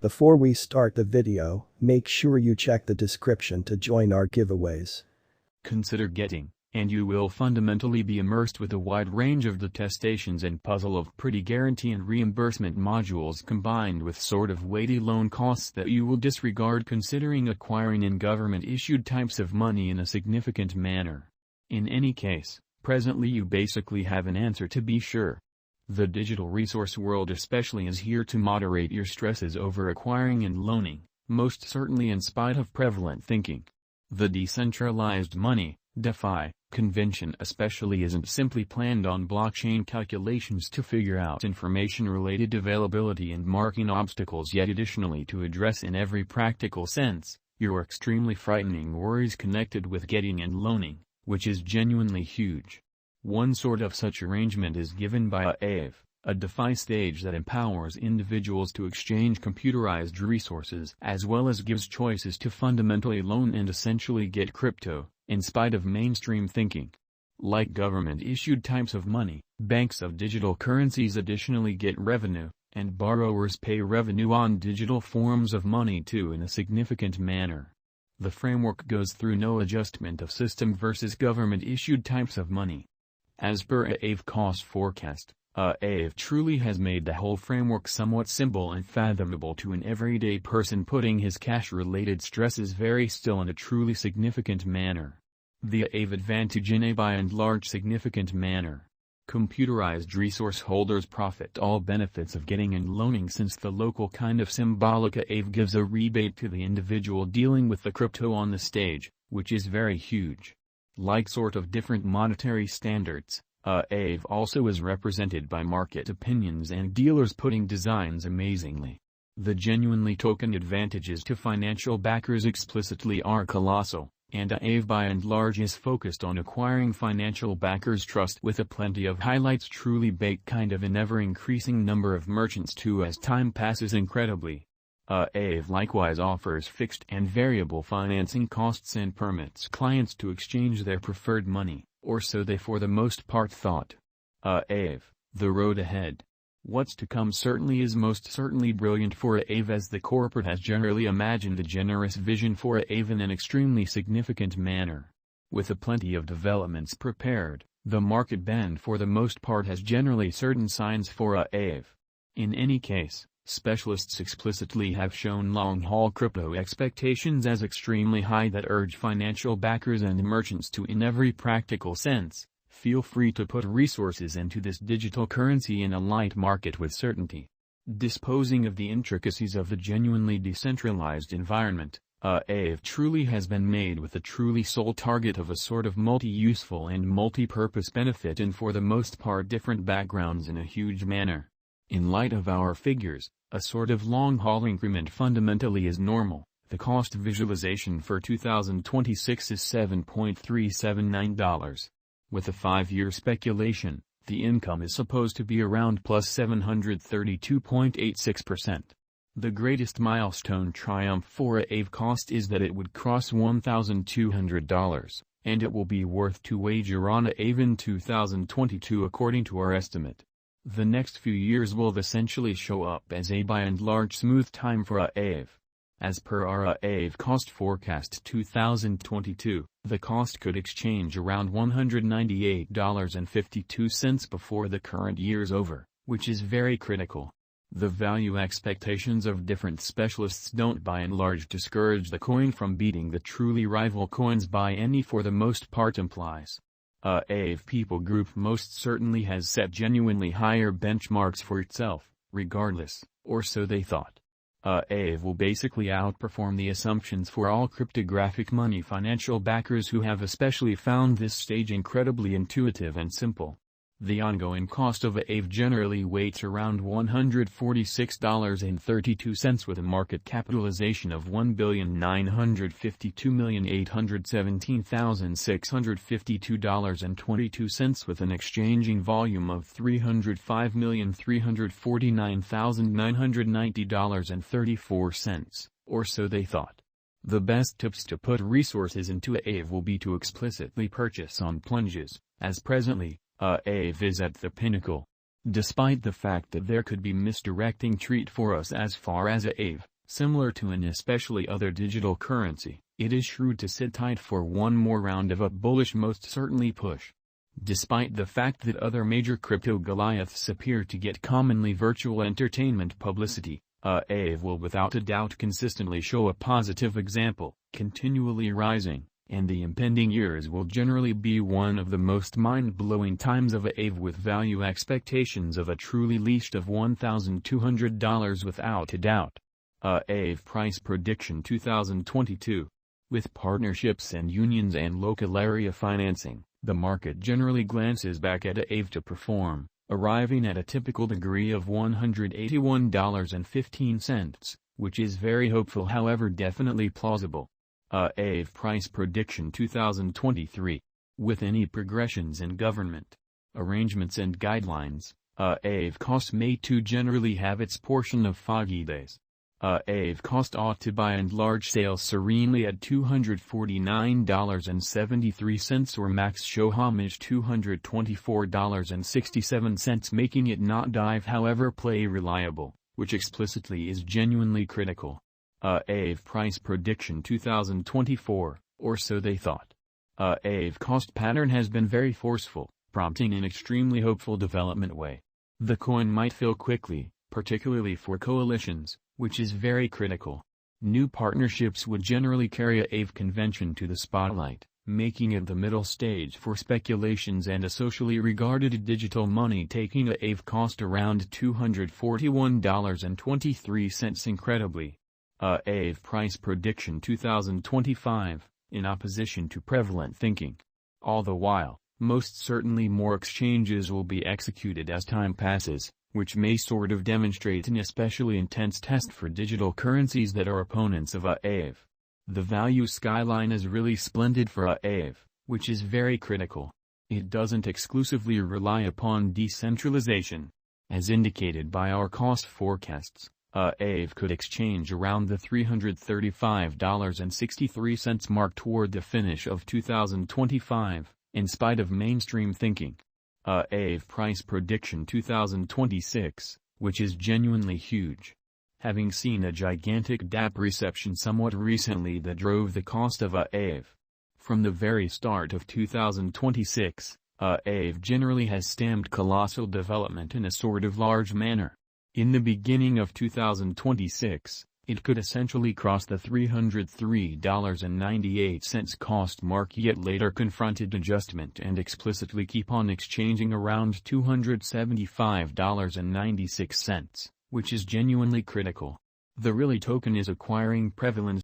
Before we start the video, make sure you check the description to join our giveaways. Consider getting, and you will fundamentally be immersed with a wide range of detestations and puzzle of pretty guarantee and reimbursement modules combined with sort of weighty loan costs that you will disregard considering acquiring in government-issued types of money in a significant manner. In any case, presently you basically have an answer to be sure. The digital resource world especially is here to moderate your stresses over acquiring and loaning, most certainly in spite of prevalent thinking. The decentralized money, DeFi, convention especially isn't simply planned on blockchain calculations to figure out information-related availability and marking obstacles yet additionally to address in every practical sense, your extremely frightening worries connected with getting and loaning, which is genuinely huge. One sort of such arrangement is given by Aave, a DeFi stage that empowers individuals to exchange computerized resources as well as gives choices to fundamentally loan and essentially get crypto, in spite of mainstream thinking. Like government-issued types of money, banks of digital currencies additionally get revenue, and borrowers pay revenue on digital forms of money too in a significant manner. The framework goes through no adjustment of system versus government-issued types of money. As per Aave cost forecast, Aave truly has made the whole framework somewhat simple and fathomable to an everyday person, putting his cash-related stresses very still in a truly significant manner. The Aave advantage in a by and large significant manner. Computerized resource holders profit all benefits of getting and loaning since the local kind of symbolic Aave gives a rebate to the individual dealing with the crypto on the stage, which is very huge. Like sort of different monetary standards, Aave also is represented by market opinions and dealers putting designs amazingly. The genuinely token advantages to financial backers explicitly are colossal, and Aave by and large is focused on acquiring financial backers' trust with a plenty of highlights truly baked kind of an ever-increasing number of merchants too as time passes incredibly. Aave likewise offers fixed and variable financing costs and permits clients to exchange their preferred money, or so they for the most part thought. Aave, the road ahead. What's to come certainly is most certainly brilliant for Aave, as the corporate has generally imagined a generous vision for Aave in an extremely significant manner. With a plenty of developments prepared, the market band for the most part has generally certain signs for Aave. In any case, specialists explicitly have shown long-haul crypto expectations as extremely high that urge financial backers and merchants to, in every practical sense, feel free to put resources into this digital currency in a light market with certainty. Disposing of the intricacies of the genuinely decentralized environment, Aave truly has been made with a truly sole target of a sort of multi-useful and multi-purpose benefit and for the most part different backgrounds in a huge manner. In light of our figures, a sort of long-haul increment fundamentally is normal. The cost visualization for 2026 is $7.379. With a 5-year speculation, the income is supposed to be around plus 732.86%. The greatest milestone triumph for Aave cost is that it would cross $1,200, and it will be worth to wager on Aave in 2022 according to our estimate. The next few years will essentially show up as a by and large smooth time for Aave. As per our Aave cost forecast 2022, the cost could exchange around $198.52 before the current year's over, which is very critical. The value expectations of different specialists don't by and large discourage the coin from beating the truly rival coins by any for the most part implies. Aave people group most certainly has set genuinely higher benchmarks for itself, regardless, or so they thought. Aave will basically outperform the assumptions for all cryptographic money financial backers who have especially found this stage incredibly intuitive and simple. The ongoing cost of Aave generally weights around $146.32 with a market capitalization of $1,952,817,652.22 with an exchanging volume of $305,349,990.34, or so they thought. The best tips to put resources into Aave will be to explicitly purchase on plunges, as presently, Aave is at the pinnacle. Despite the fact that there could be misdirecting treat for us as far as Aave, Similar to an especially other digital currency, it is shrewd to sit tight for one more round of a bullish most certainly push. Despite the fact that other major crypto Goliaths appear to get commonly virtual entertainment publicity, Aave will without a doubt consistently show a positive example, continually rising, and the impending years will generally be one of the most mind-blowing times of Aave, with value expectations of a truly leashed of $1,200 without a doubt. Aave price prediction 2022. With partnerships and unions and local area financing, the market generally glances back at Aave to perform, arriving at a typical degree of $181.15, which is very hopeful, however definitely plausible. Aave price prediction 2023. With any progressions in government arrangements and guidelines, Aave cost may too generally have its portion of foggy days. Aave cost ought to by and large sail serenely at $249.73 or max show homage $224.67, making it not dive however play reliable, which explicitly is genuinely critical. Aave price prediction 2024, or so they thought. Aave cost pattern has been very forceful, prompting an extremely hopeful development way. The coin might fill quickly, particularly for coalitions, which is very critical. New partnerships would generally carry Aave convention to the spotlight, making it the middle stage for speculations and a socially regarded digital money, taking Aave cost around $241.23 incredibly. Aave price prediction 2025, in opposition to prevalent thinking. All the while, most certainly more exchanges will be executed as time passes, which may sort of demonstrate an especially intense test for digital currencies that are opponents of Aave. The value skyline is really splendid for Aave, which is very critical. It doesn't exclusively rely upon decentralization. As indicated by our cost forecasts, Aave could exchange around the $335.63 mark toward the finish of 2025, in spite of mainstream thinking. Aave price prediction 2026, which is genuinely huge. Having seen a gigantic DApp reception somewhat recently that drove the cost of Aave. From the very start of 2026, Aave generally has stemmed colossal development in a sort of large manner. In the beginning of 2026, it could essentially cross the $303.98 cost mark, yet later confronted adjustment and explicitly keep on exchanging around $275.96, which is genuinely critical. The really token is acquiring prevalence